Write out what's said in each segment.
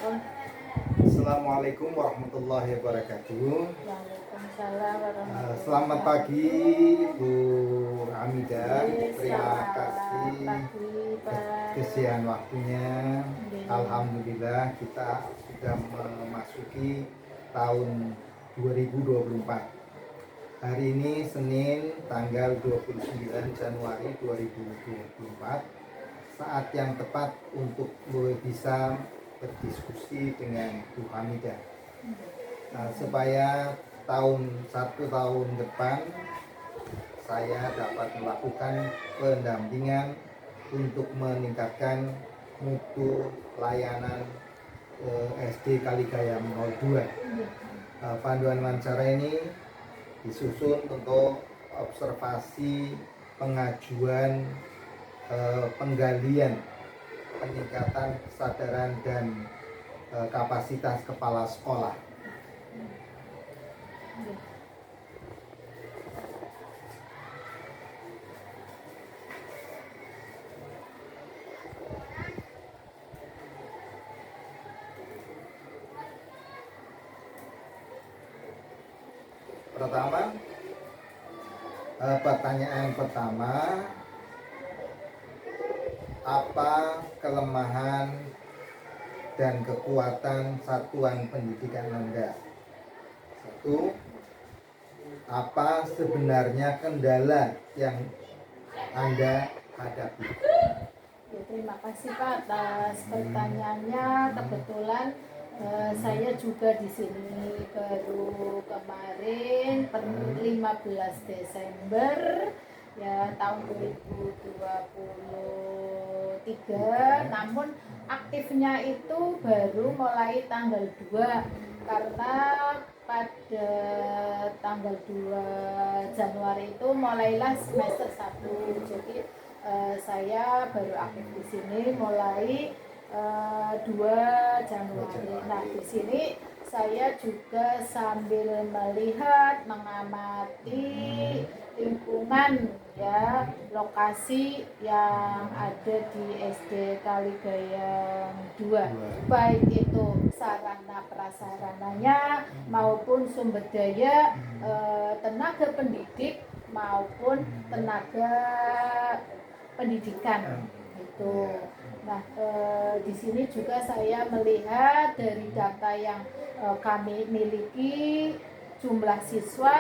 Assalamualaikum warahmatullahi wabarakatuh. Waalaikumsalam warahmatullahi Selamat pagi Bu Hamidah. wabarakatuh. Terima Selamat kasih pagi, Pak. kesian waktunya. Iya. Alhamdulillah kita sudah memasuki tahun 2024. Hari ini Senin tanggal 29 Januari 2024. Saat yang tepat untuk bisa berdiskusi dengan Bu Hamidah, supaya satu tahun depan saya dapat melakukan pendampingan untuk meningkatkan mutu layanan SD Kaligayam 02. Panduan wawancara ini disusun untuk observasi pengajuan penggalian peningkatan kesadaran dan kapasitas kepala sekolah. Pertanyaan pertama, apa kelemahan dan kekuatan satuan pendidikan Anda? Satu, apa sebenarnya kendala yang Anda hadapi? Ya, terima kasih Pak atas pertanyaannya. Kebetulan saya juga di sini baru kemarin per 15 Desember ya tahun 2023, namun aktifnya itu baru mulai tanggal 2 karena pada tanggal 2 Januari itu mulailah semester 1. Jadi saya baru aktif di sini mulai 2 Januari. Nah, di sini saya juga sambil melihat, mengamati lingkungan ya, lokasi yang ada di SD Kaligayam 2, baik itu sarana prasarananya maupun sumber daya tenaga pendidik maupun tenaga pendidikan itu. Nah, di sini juga saya melihat dari data yang kami miliki, jumlah siswa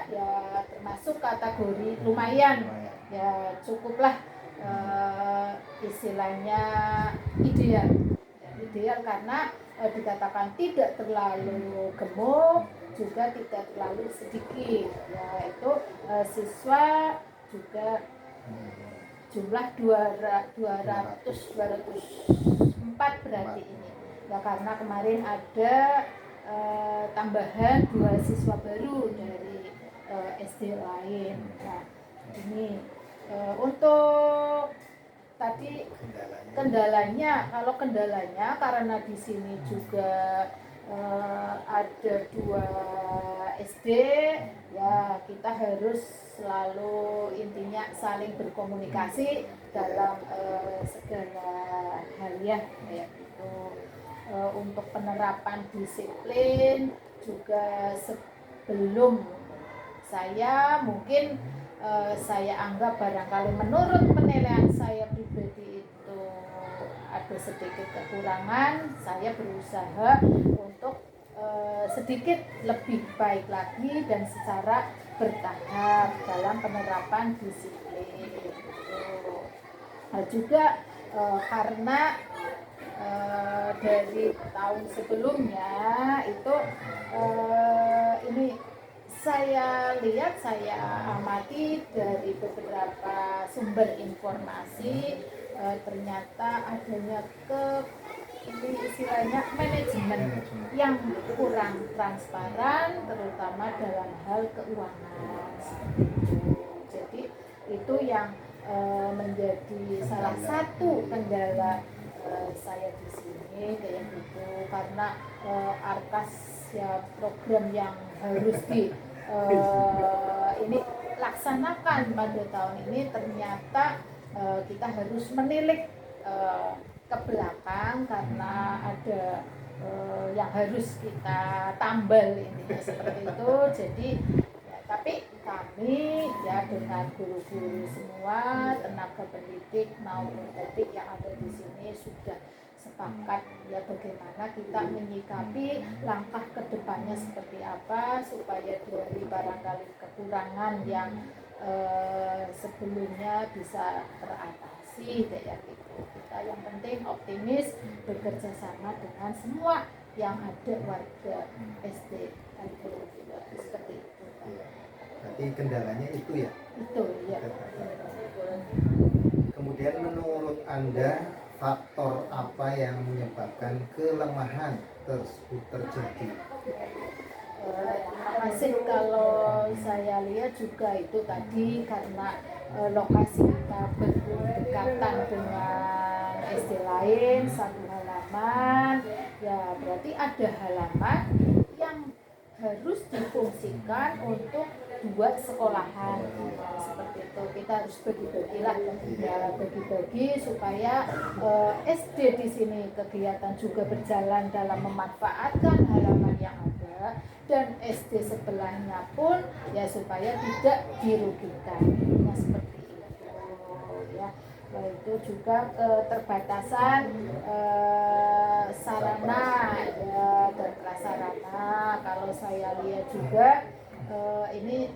ya termasuk kategori lumayan ya, cukuplah istilahnya ideal. Ideal karena dikatakan tidak terlalu gemuk juga tidak terlalu sedikit ya, itu siswa juga jumlah 204 berarti ini ya, karena kemarin ada tambahan 2 siswa baru dari SD lain. Nah, ini untuk tadi kendalanya, kalau kendalanya karena di sini juga ada 2 SD ya, kita harus selalu intinya saling berkomunikasi dalam segala hal ya, kayak gitu. Untuk penerapan disiplin juga sebelum saya mungkin saya anggap barangkali menurut penilaian saya pribadi itu ada sedikit kekurangan. Saya berusaha untuk sedikit lebih baik lagi dan secara bertahap dalam penerapan disiplin gitu. Juga karena dari tahun sebelumnya itu ini saya lihat, saya amati dari beberapa sumber informasi, ternyata adanya istilahnya manajemen yang kurang transparan, terutama dalam hal keuangan. Jadi itu yang menjadi salah satu kendala saya di sini kayak gitu, karena arkas ya program yang harus ini laksanakan pada tahun ini ternyata kita harus menilik ke belakang karena ada yang harus kita tambal intinya seperti itu. Jadi ya, tapi kami ya dengan guru-guru semua, tenaga pendidik maupun etik yang ada di sini sudah sepakat ya bagaimana kita menyikapi langkah kedepannya seperti apa supaya dari barangkali kekurangan yang sebelumnya bisa teratasi kayak gitu. Kita yang penting optimis bekerja sama dengan semua yang ada warga SD seperti itu. Berarti kendalanya itu ya? Itu ya. Kemudian menurut Anda faktor apa yang menyebabkan kelemahan tersebut terjadi? Masih kalau saya lihat juga itu tadi karena lokasi kita berdekatan dengan SD lain satu halaman, ya berarti ada halaman yang harus difungsikan untuk dua sekolahan seperti itu. Kita harus bagi-bagilah ya, bagi-bagi supaya SD di sini kegiatan juga berjalan dalam memanfaatkan halaman yang ada dan SD sebelahnya pun ya supaya tidak dirugikan. Nah, seperti itu ya. Itu juga keterbatasan sarana ya dan prasarana. Kalau saya lihat juga ini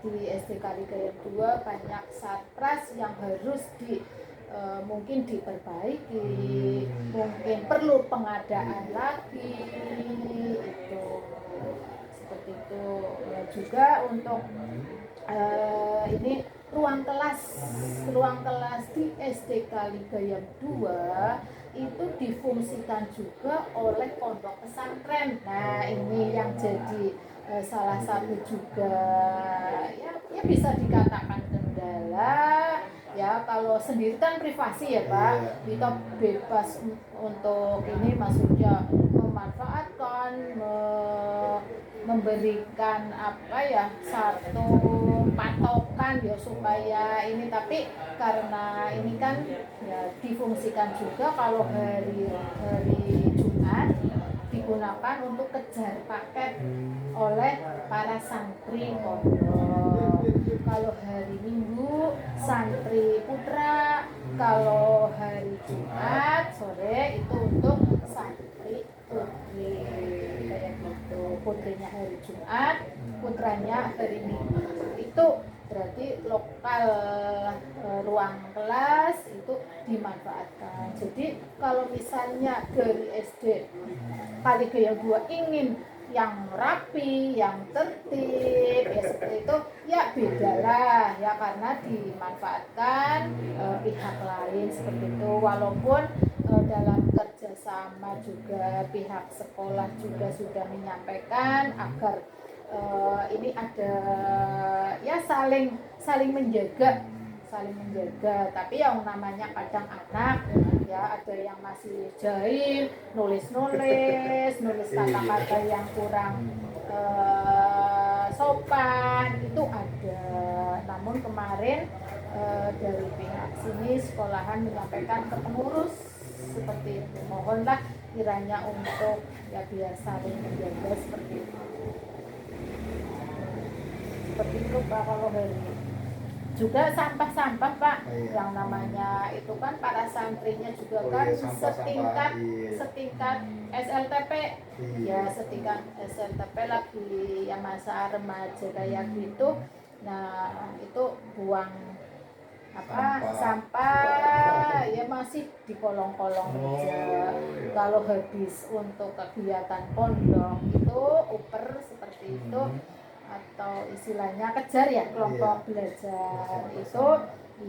di SD Kaligayam 2 banyak satpras yang harus mungkin diperbaiki, mungkin perlu pengadaan lagi itu seperti itu ya. Juga untuk ini ruang kelas di SD Kaligayam 2 itu difungsikan juga oleh pondok pesantren. Nah ini yang jadi salah satu juga ya bisa dikatakan kendala ya. Kalau sendiri kan privasi ya Pak, kita bebas untuk ini maksudnya memanfaatkan memberikan apa ya satu patokan ya supaya ini, tapi karena ini kan ya difungsikan juga kalau hari Jumat digunakan untuk kejar paket oleh para santri pondok. Kalau hari Minggu santri putra, kalau hari Jumat sore itu untuk santri putri kayak gitu. Putrinya hari Jumat, putranya hari Minggu. Itu berarti lokal ruang kelas itu dimanfaatkan. Jadi kalau misalnya dari SD Kaligayam 2 ingin yang rapi, yang tertib ya seperti itu ya bedalah ya karena dimanfaatkan pihak lain seperti itu. Walaupun dalam kerjasama juga pihak sekolah juga sudah menyampaikan agar ini ada ya saling menjaga, tapi yang namanya kadang anak ya ada yang masih jahil, nulis kata-kata yang kurang sopan itu ada. Namun kemarin dari pihak sini sekolahan menyampaikan ke pengurus seperti itu, mohonlah kiranya untuk ya biar saling menjaga seperti itu. Seperti itu Pak. Kalau hari juga sampah-sampah Pak, yang namanya itu kan para santrinya juga kan setingkat SLTP ya, setingkat SLTP lagi yang masa remaja kayak gitu. Nah itu buang sampah ya masih di kolong-kolong aja. Kalau habis untuk kegiatan pondok itu seperti itu atau istilahnya kejar ya kelompok belajar itu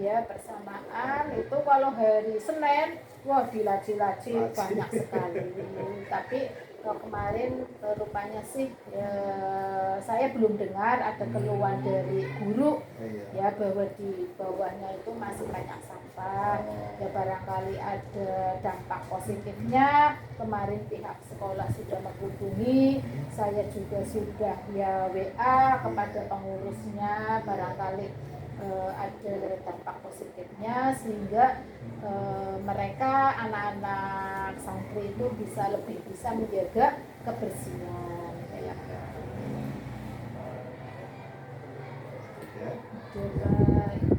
ya bersamaan itu kalau hari Senin wah dilaci-laci banyak sekali. Tapi kemarin rupanya sih saya belum dengar ada keluhan dari guru ya bahwa di bawahnya itu masih banyak sampah ya, barangkali ada dampak positifnya. Kemarin pihak sekolah sudah menghubungi, saya juga sudah ya WA kepada pengurusnya, barangkali ada dampak positifnya sehingga mereka anak-anak santri itu lebih bisa menjaga kebersihan kayak gitu. Ya. Juga itu.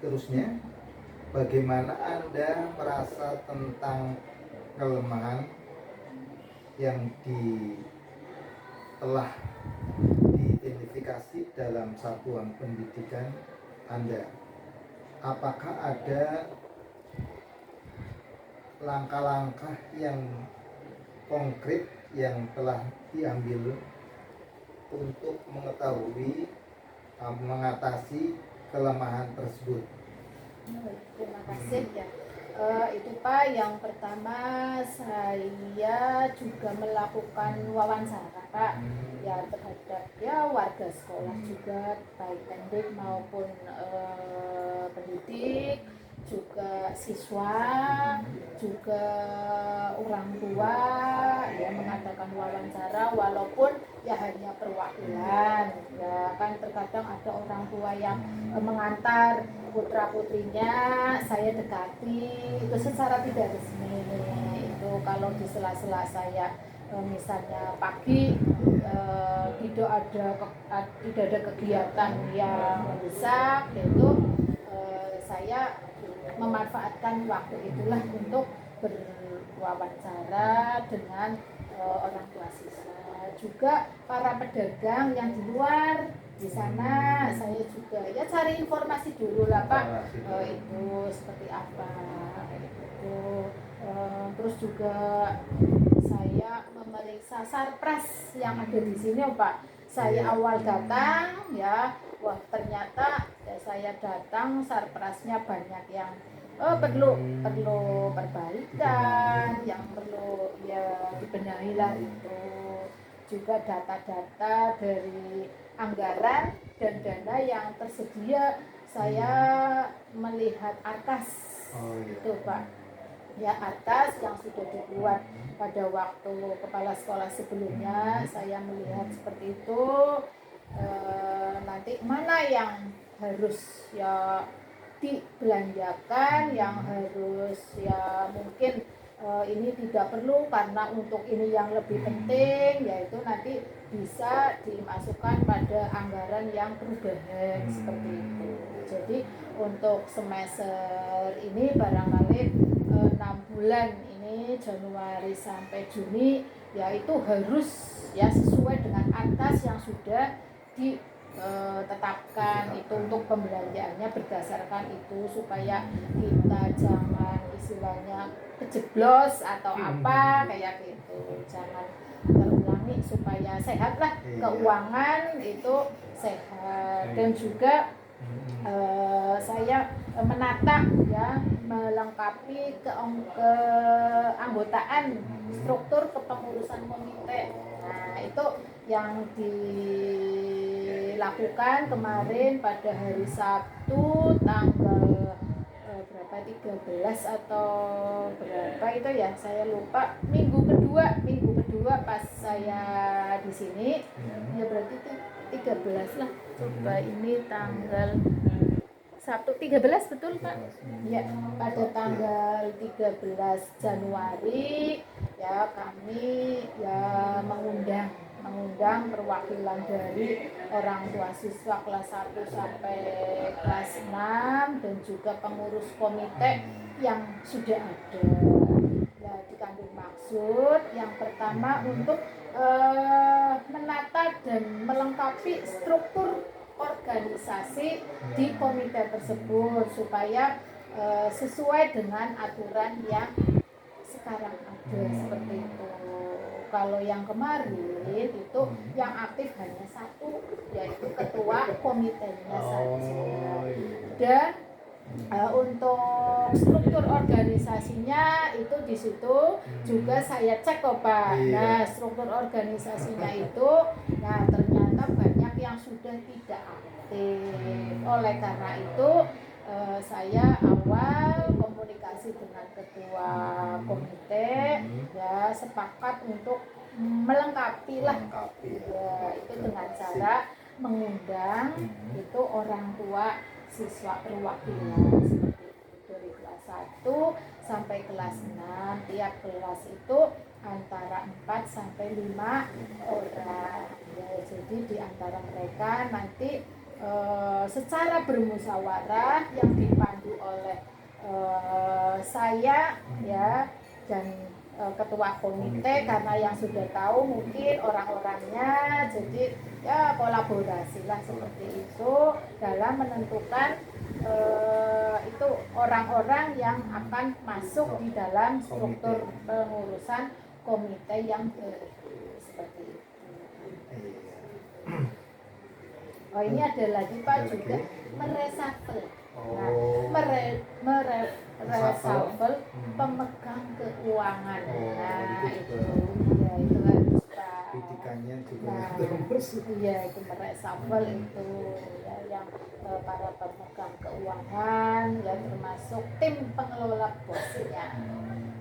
Terusnya, bagaimana Anda merasa tentang kelemahan yang telah diidentifikasi dalam satuan pendidikan Anda? Apakah ada langkah-langkah yang konkret yang telah diambil untuk mengetahui mengatasi kelemahan tersebut? Terima kasih ya. Itu Pak, yang pertama saya juga melakukan wawancara Pak ya terhadap ya warga sekolah juga, baik pendidik maupun pendidik, juga siswa, juga orang tua ya, mengadakan wawancara walaupun ya hanya perwakilan ya kan. Terkadang ada orang tua yang mengantar putra putrinya, saya dekati itu secara tidak resmi. Itu kalau di sela-sela saya misalnya pagi tidak ada kegiatan yang mendesak, yaitu saya memanfaatkan waktu itulah untuk berwawancara dengan orang tua siswa. Juga para pedagang yang di luar di sana, saya juga ya cari informasi dulu lah Pak, itu seperti apa itu. Terus juga saya memeriksa sarpras yang ada di sini Pak. Saya awal datang ya, wah ternyata ya saya datang sarprasnya banyak yang perlu perbaikan, yang perlu ya dibenahi lah itu. Juga data-data dari anggaran dan dana yang tersedia, saya melihat atas itu Pak ya, atas yang sudah dibuat pada waktu kepala sekolah sebelumnya. Saya melihat seperti itu, nanti mana yang harus ya dibelanjakan, yang harus ya mungkin ini tidak perlu karena untuk ini yang lebih penting, yaitu nanti bisa dimasukkan pada anggaran yang perubahan seperti itu. Jadi untuk semester ini barangkali 6 bulan ini, Januari sampai Juni, yaitu harus ya sesuai dengan atas yang sudah ditetapkan itu untuk pembelanjaannya berdasarkan itu, supaya kita jangan istilahnya kejeblos atau apa kayak gitu, jangan terulangi, supaya sehat lah keuangan itu sehat. Dan juga saya menata ya, melengkapi keanggotaan struktur kepengurusan komite. Nah itu yang dilakukan kemarin pada hari Sabtu tanggal berapa, 13 atau berapa itu ya, saya lupa. Minggu kedua pas saya di sini ya, berarti 13 lah. Coba ini tanggal Sabtu 13 betul Pak? Ya, pada tanggal 13 Januari ya kami ya mengundang perwakilan dari orang tua siswa kelas 1 sampai kelas 6 dan juga pengurus komite yang sudah ada. Ya, dikandung maksud yang pertama untuk menata dan melengkapi struktur organisasi di komite tersebut, supaya sesuai dengan aturan yang sekarang ada seperti itu. Kalau yang kemarin itu yang aktif hanya satu, yaitu ketua komitenya saja. Dan untuk struktur organisasinya itu di situ juga saya cek kok Pak. Nah, struktur organisasinya itu, nah ternyata banyak yang sudah tidak aktif. Oleh karena itu saya awal komunikasi dengan ketua komite ya, sepakat untuk melengkapi lah. Melengkapi Ya, itu dengan cara mengundang itu orang tua siswa perwakilan seperti itu dari kelas 1 sampai kelas 6. Tiap kelas itu antara 4 sampai 5 orang. Ya, jadi di antara mereka nanti secara bermusyawarah yang dipandu oleh saya ya dan ketua komite, karena yang sudah tahu mungkin orang-orangnya, jadi ya kolaborasi lah seperti itu dalam menentukan itu orang-orang yang akan masuk di dalam struktur pengurusan komite yang baru seperti itu. Oh, ini ada lagi Pak juga meresafel. Nah, meresafel pemegang keuangan. Nah, itu ya itu harus Pak. Kritikannya juga Nah, iya itu meresafel itu ya yang para pemegang keuangan ya termasuk tim pengelola bosnya.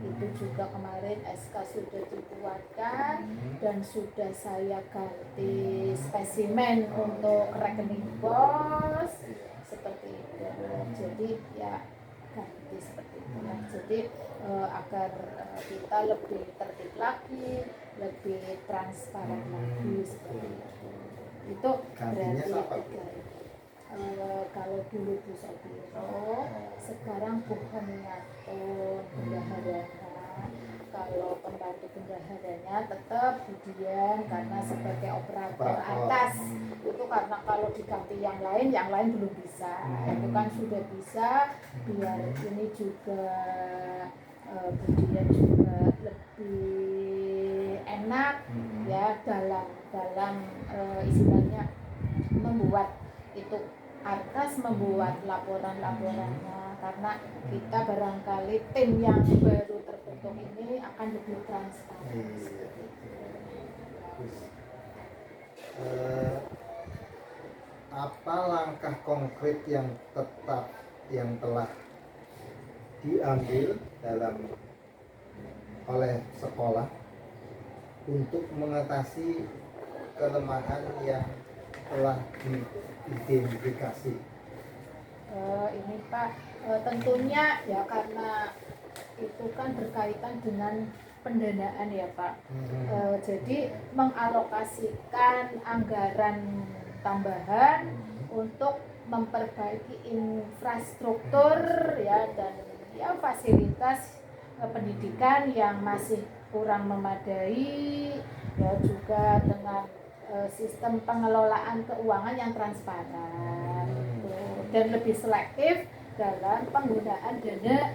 Itu juga kemarin SK sudah dibuatkan dan sudah saya ganti spesimen untuk rekening bos seperti itu. Jadi ya ganti seperti itu. Jadi agar kita lebih tertib lagi, lebih transparan lagi seperti itu. Itu berarti kalau dulu Bu Sodiro, sekarang Bu Haniatun bendaharanya. Kalau pembantu bendaharanya tetap Budian karena sebagai operator atas. Itu karena kalau diganti yang lain belum bisa. Itu kan sudah bisa, biar ini juga Budian juga lebih enak ya dalam istilahnya membuat itu Arkas membuat laporan-laporannya, karena kita barangkali tim yang baru terbentuk ini akan lebih transparan. Apa langkah konkret yang telah diambil oleh sekolah untuk mengatasi kelemahan yang telah diidentifikasi? Ini Pak, tentunya ya karena itu kan berkaitan dengan pendanaan ya Pak. Jadi mengalokasikan anggaran tambahan untuk memperbaiki infrastruktur ya dan ya fasilitas pendidikan yang masih kurang memadai ya, juga dengan sistem pengelolaan keuangan yang transparan dan lebih selektif dalam penggunaan dana.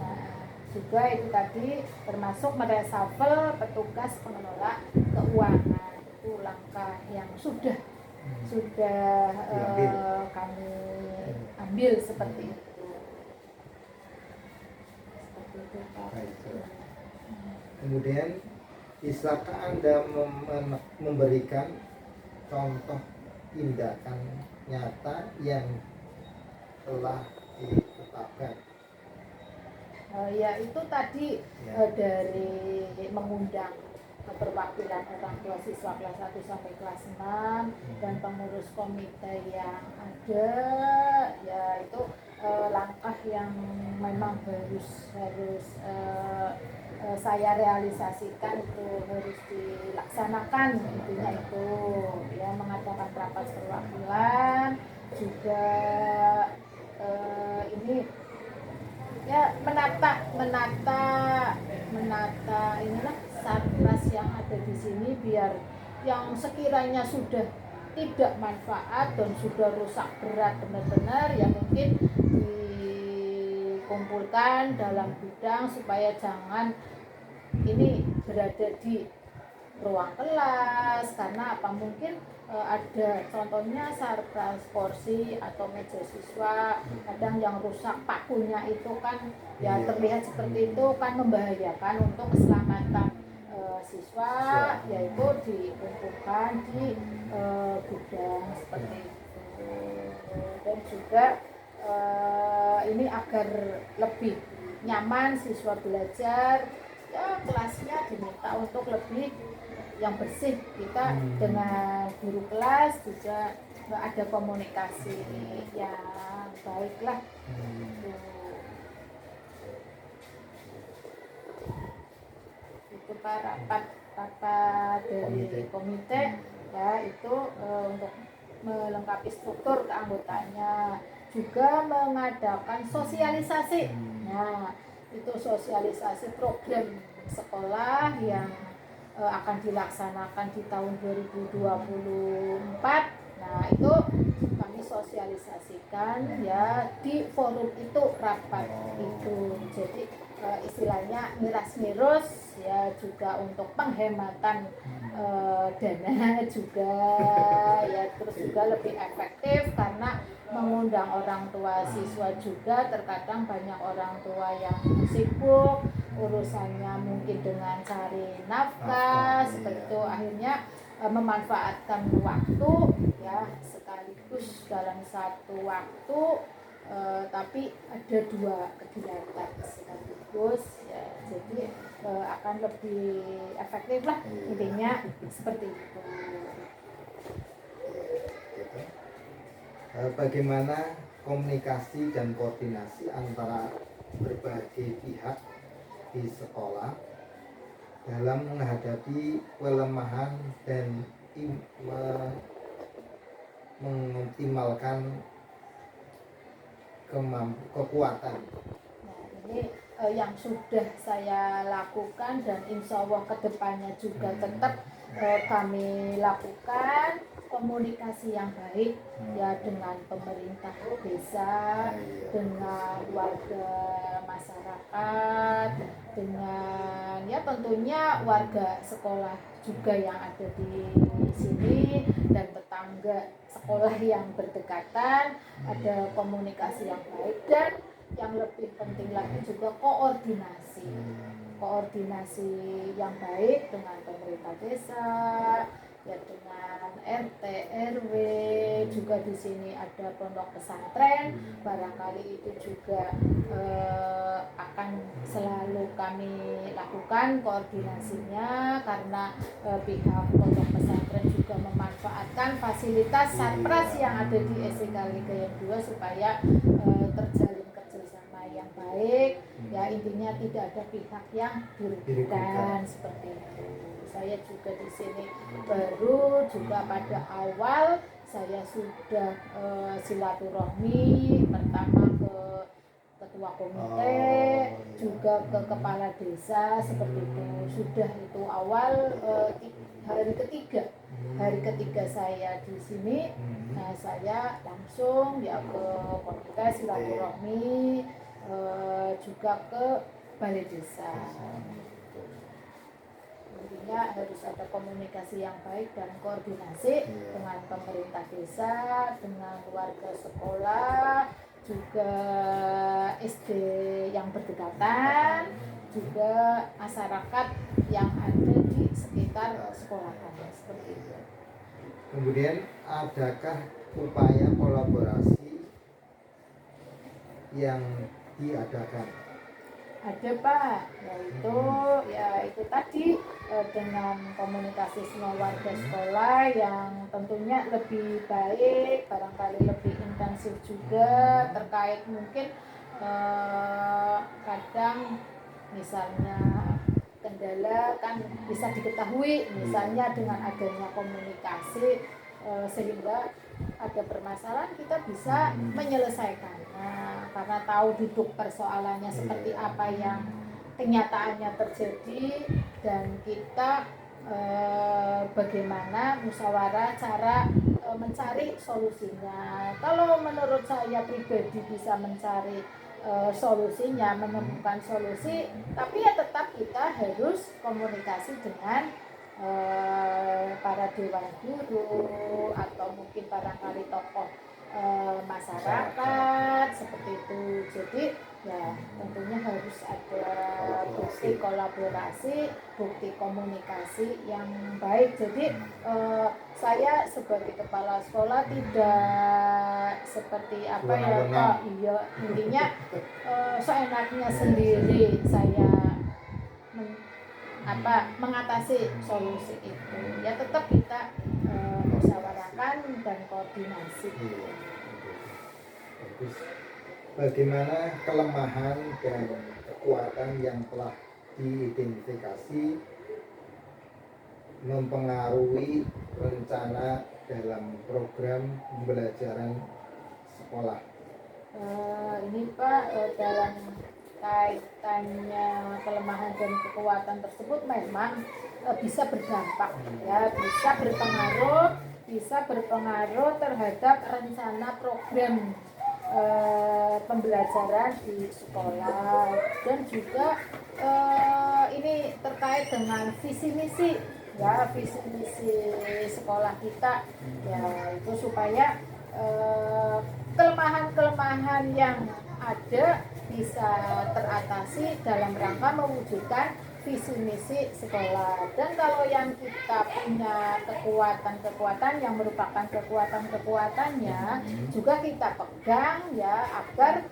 Nah, juga itu tadi termasuk meresafel petugas pengelola keuangan. Itu langkah yang sudah kami ambil seperti itu. Kemudian bisakah Anda memberikan contoh tindakan nyata yang telah ditetapkan? Ya itu tadi dari mengundang perwakilan orang tua siswa kelas 1 sampai kelas 6 dan pengurus komite yang ada, ya itu langkah yang memang harus saya realisasikan, itu harus dilaksanakan. Intinya itu ya mengadakan rapat perwakilan juga ini ya menata inilah satgas yang ada di sini, biar yang sekiranya sudah tidak manfaat dan sudah rusak berat benar-benar ya mungkin dikumpulkan dalam gudang supaya jangan ini berada di ruang kelas. Karena apa, mungkin ada contohnya sarkas porsi atau meja siswa kadang yang rusak pakunya itu kan ya terlihat seperti itu kan membahayakan untuk keselamatan siswa, yaitu dikumpulkan di gudang seperti itu. Dan juga ini agar lebih nyaman siswa belajar ya kelasnya diminta untuk lebih yang bersih. Kita dengan guru kelas juga ada komunikasi yang baik lah. Itu Pak, rapat dari komite ya itu untuk melengkapi struktur keanggotaannya, juga mengadakan sosialisasi. Nah, itu sosialisasi program sekolah yang akan dilaksanakan di tahun 2024. Nah, itu kami sosialisasikan ya di forum itu, rapat itu. Jadi istilahnya miras-mirus ya, juga untuk penghematan dana juga ya, terus juga lebih efektif karena mengundang orang tua siswa juga. Terkadang banyak orang tua yang sibuk urusannya mungkin dengan cari nafkah seperti itu, akhirnya memanfaatkan waktu ya sekaligus dalam satu waktu, tapi ada dua kegiatan sekaligus ya, jadi akan lebih efektif lah intinya seperti itu. Bagaimana komunikasi dan koordinasi antara berbagai pihak di sekolah dalam menghadapi kelemahan dan mengoptimalkan kekuatan? Nah, ini yang sudah saya lakukan dan insya Allah kedepannya juga tetap kami lakukan, komunikasi yang baik ya dengan pemerintah desa, dengan warga masyarakat, dengan ya tentunya warga sekolah juga yang ada di sini dan tetangga sekolah yang berdekatan. Ada komunikasi yang baik dan yang lebih penting lagi juga koordinasi yang baik dengan pemerintah desa ya, dengan RT RW juga. Di sini ada pondok pesantren, barangkali itu juga akan selalu kami lakukan koordinasinya, karena pihak pondok pesantren juga memanfaatkan fasilitas satpras yang ada di SDK Ligayam 2 supaya terjalin kerjasama yang baik ya, intinya tidak ada pihak yang dirugikan seperti itu. Saya juga di sini baru juga pada awal saya sudah silaturahmi pertama ke ketua komite, juga ke kepala desa seperti itu. Sudah itu awal hari ketiga saya di sini. Nah, saya langsung ya ke komite silaturahmi, juga ke balai desa. Intinya harus ada komunikasi yang baik dan koordinasi dengan pemerintah desa, dengan warga sekolah, juga SD yang berdekatan, juga masyarakat yang ada di sekitar sekolah kami seperti itu. Kemudian adakah upaya kolaborasi yang diadakan? Ada Pak, yaitu tadi dengan komunikasi semua warga sekolah yang tentunya lebih baik, barangkali lebih intensif juga, terkait mungkin kadang misalnya kendala kan bisa diketahui misalnya dengan adanya komunikasi, sehingga ada permasalahan kita bisa menyelesaikannya karena tahu duduk persoalannya seperti apa yang kenyataannya terjadi, dan kita bagaimana musyawarah cara mencari solusinya. Kalau menurut saya pribadi bisa mencari solusinya, menemukan solusi, tapi ya tetap kita harus komunikasi dengan para dewan guru atau mungkin barangkali tokoh masyarakat seperti itu. Jadi ya tentunya harus ada bukti kolaborasi, bukti komunikasi yang baik. Jadi saya sebagai kepala sekolah tidak seperti apa ya Pak, intinya seenaknya sendiri saya mengatasi solusi itu. Ya tetap kita musyawarahkan dan koordinasi. Iya. Bagus. Bagaimana kelemahan dan kekuatan yang telah diidentifikasi mempengaruhi rencana dalam program pembelajaran sekolah? Ini Pak, dalam kaitannya kelemahan dan kekuatan tersebut memang bisa berdampak, ya, bisa berpengaruh terhadap rencana program pembelajaran di sekolah, dan juga ini terkait dengan visi misi, ya, visi misi sekolah kita, ya, itu supaya kelemahan-kelemahan yang ada bisa teratasi dalam rangka mewujudkan visi misi sekolah. Dan kalau yang kita punya kekuatan-kekuatan yang merupakan kekuatan-kekuatannya juga kita pegang, ya, agar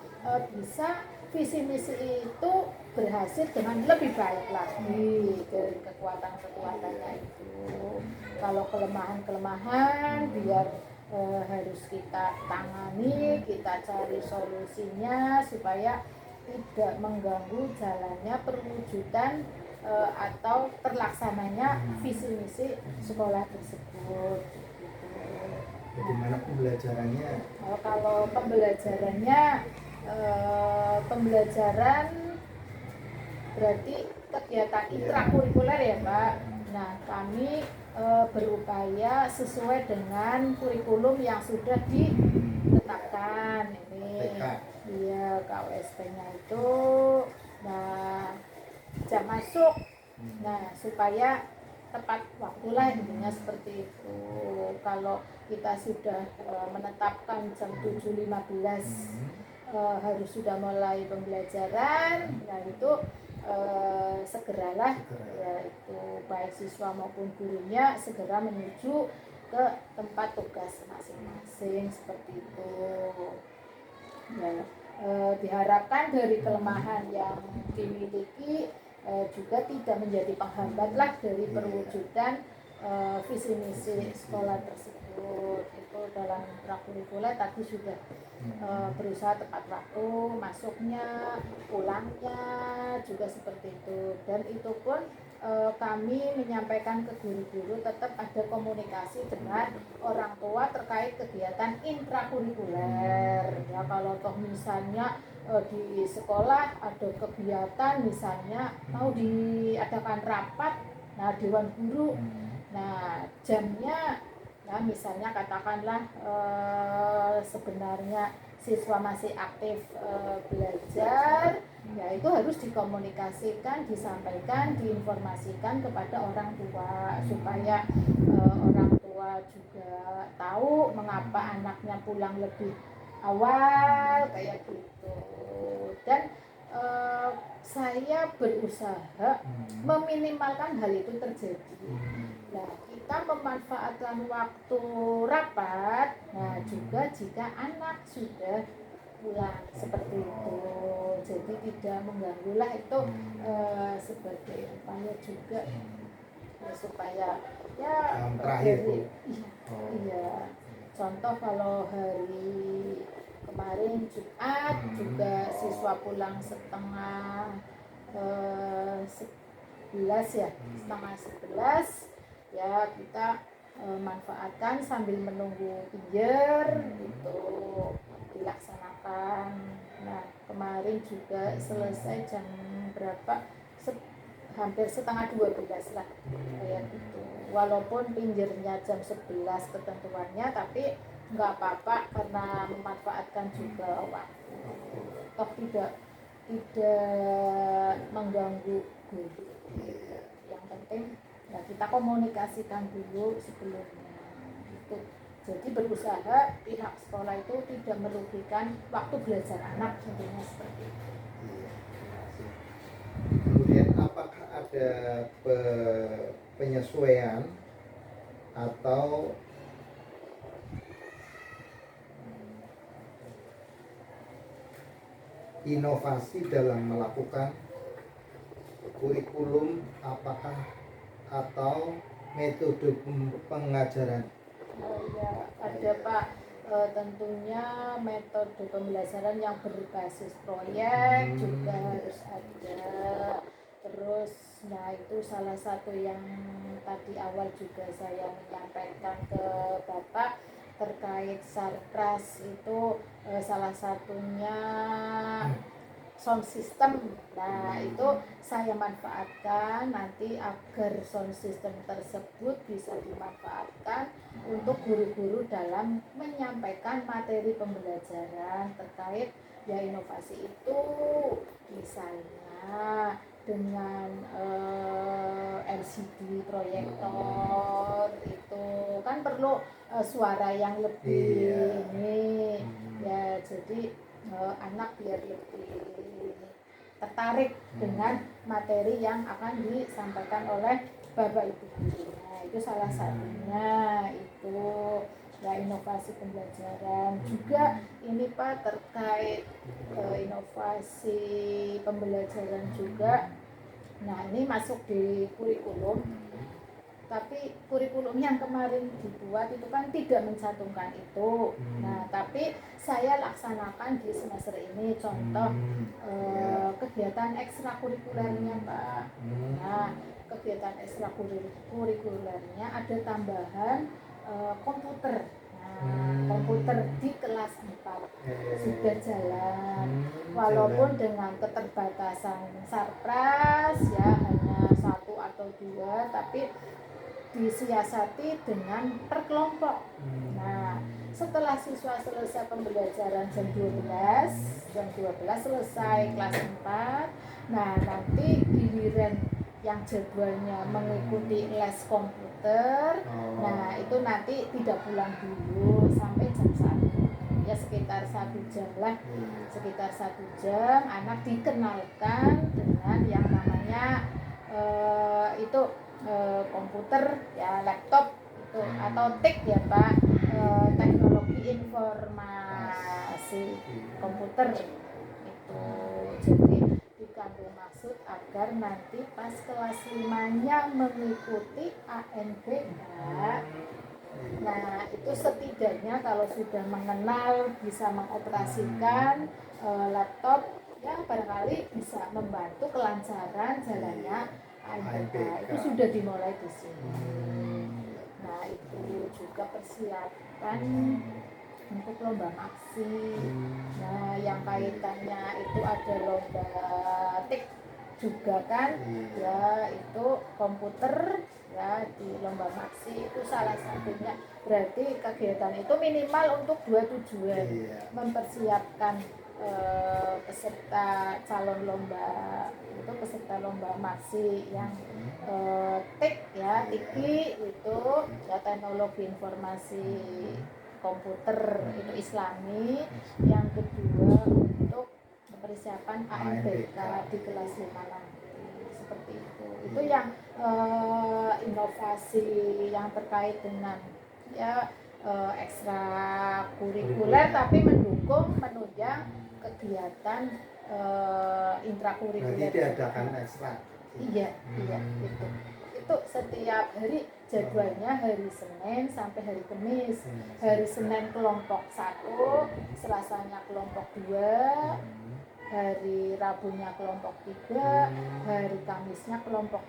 bisa visi misi itu berhasil dengan lebih baik lagi dari kekuatan-kekuatannya itu. Kalau kelemahan-kelemahan biar harus kita tangani, kita cari solusinya supaya tidak mengganggu jalannya perwujudan atau terlaksananya visi misi sekolah tersebut. Bagaimana pembelajarannya? Kalau pembelajarannya, pembelajaran berarti kegiatan intrakurikuler, ya Pak. Nah, kami berupaya sesuai dengan kurikulum yang sudah ditetapkan ini. Iya, KWSP-nya itu. Nah, jam masuk. Nah, supaya tepat waktulah, intinya seperti itu. Kalau kita sudah menetapkan jam 7.15 harus sudah mulai pembelajaran, nah itu segeralah, ya, itu baik siswa maupun gurunya segera menuju ke tempat tugas masing-masing, seperti itu. Ya, diharapkan dari kelemahan yang dimiliki juga tidak menjadi penghambat lah dari perwujudan visi misi sekolah tersebut. Itu dalam prakurikuler tadi sudah berusaha tepat waktu masuknya, pulangnya juga seperti itu. Dan itu pun kami menyampaikan ke guru-guru tetap ada komunikasi dengan orang tua terkait kegiatan intrakurikuler. Ya, kalau toh misalnya di sekolah ada kegiatan, misalnya mau diadakan rapat, nah dewan guru, nah jamnya, nah misalnya katakanlah sebenarnya siswa masih aktif belajar, ya itu harus dikomunikasikan, disampaikan, diinformasikan kepada orang tua supaya orang tua juga tahu mengapa anaknya pulang lebih awal kayak gitu. Dan saya berusaha meminimalkan hal itu terjadi. Nah, kita memanfaatkan waktu rapat, nah juga jika anak sudah pulang seperti itu, jadi tidak mengganggu lah itu sebagai upaya juga supaya ya terakhir dari, iya, contoh kalau hari kemarin Jumat juga siswa pulang setengah 11, ya, setengah 11, ya kita manfaatkan sambil menunggu pinjer itu dilaksanakan. Nah, kemarin juga selesai jam berapa, hampir setengah 12 lah kayak gitu. Walaupun pinjernya jam 11 ketentuannya, tapi nggak apa-apa karena memanfaatkan juga waktu. Toh tidak mengganggu guru. Yang penting ya kita komunikasikan dulu sebelumnya itu. Jadi berusaha pihak sekolah itu tidak merugikan waktu belajar anak, intinya seperti itu. Kemudian apakah ada penyesuaian atau inovasi dalam melakukan kurikulum apakah atau metode pengajaran? Ya, ada Pak. Tentunya metode pembelajaran yang berbasis proyek juga harus ada. Terus, nah itu salah satu yang tadi awal juga saya menyampaikan ke Bapak terkait sarpras itu, salah satunya sound system. Nah itu saya manfaatkan nanti agar sound system tersebut bisa dimanfaatkan untuk guru-guru dalam menyampaikan materi pembelajaran terkait ya inovasi itu, misalnya dengan LCD proyektor itu kan perlu suara yang lebih ini ya, jadi anak biar lebih tertarik dengan materi yang akan disampaikan oleh Bapak Ibu gurunya. Itu salah satunya itu ya, inovasi pembelajaran. Juga ini Pak terkait inovasi pembelajaran juga. Nah ini masuk di kurikulum, tapi kurikulum yang kemarin dibuat itu kan tidak mencantumkan itu. Nah tapi saya laksanakan di semester ini, contoh kegiatan ekstrakurikulernya Pak. Nah kegiatan ekstrakurikulernya ada tambahan komputer. Komputer di kelas 4 sudah jalan, walaupun dengan keterbatasan sarpras ya hanya 1 atau 2, tapi disiasati dengan per kelompok. Nah setelah siswa selesai pembelajaran jam 12 selesai kelas 4, nah nanti giliran yang jadwalnya mengikuti les komputer, nah itu nanti tidak pulang dulu sampai jam 1 ya, sekitar 1 jam lah, sekitar 1 jam anak dikenalkan dengan yang namanya itu komputer ya, laptop itu atau TIK ya Pak, teknologi informasi komputer itu. Jadi dikandung maksud agar nanti pas kelas 5-nya mengikuti ANBK. Nah itu setidaknya kalau sudah mengenal, bisa mengoperasikan laptop ya, barangkali bisa membantu kelancaran jalannya ANBK. Itu sudah dimulai di sini. Nah itu juga persiapan untuk lomba maksi. Nah yang kaitannya itu ada lomba TIK juga kan ya, itu komputer ya di lomba maksi itu salah satunya. Berarti kegiatan itu minimal untuk 2 tujuan, mempersiapkan peserta calon lomba itu, peserta lomba maksi yang TIK ya, TIKI itu ya, teknologi informasi komputer itu Islami. Yang kedua untuk persiapan ANBK di kelas 5 nanti, seperti itu. Itu yang inovasi yang terkait dengan ya ekstrakurikuler tapi mendukung menunjang kegiatan intrakurikuler. Berarti diadakan ekstra. Iya itu setiap hari, jadwalnya hari Senin sampai hari Kamis. Hari Senin kelompok 1, Selasanya kelompok 2, hari Rabunya kelompok 3, hari Kamisnya kelompok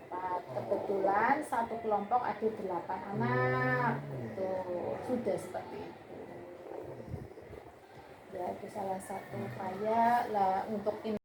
4. Kebetulan satu kelompok ada 8 anak. Itu sudah seperti itu. Ya itu salah satu upaya lah untuk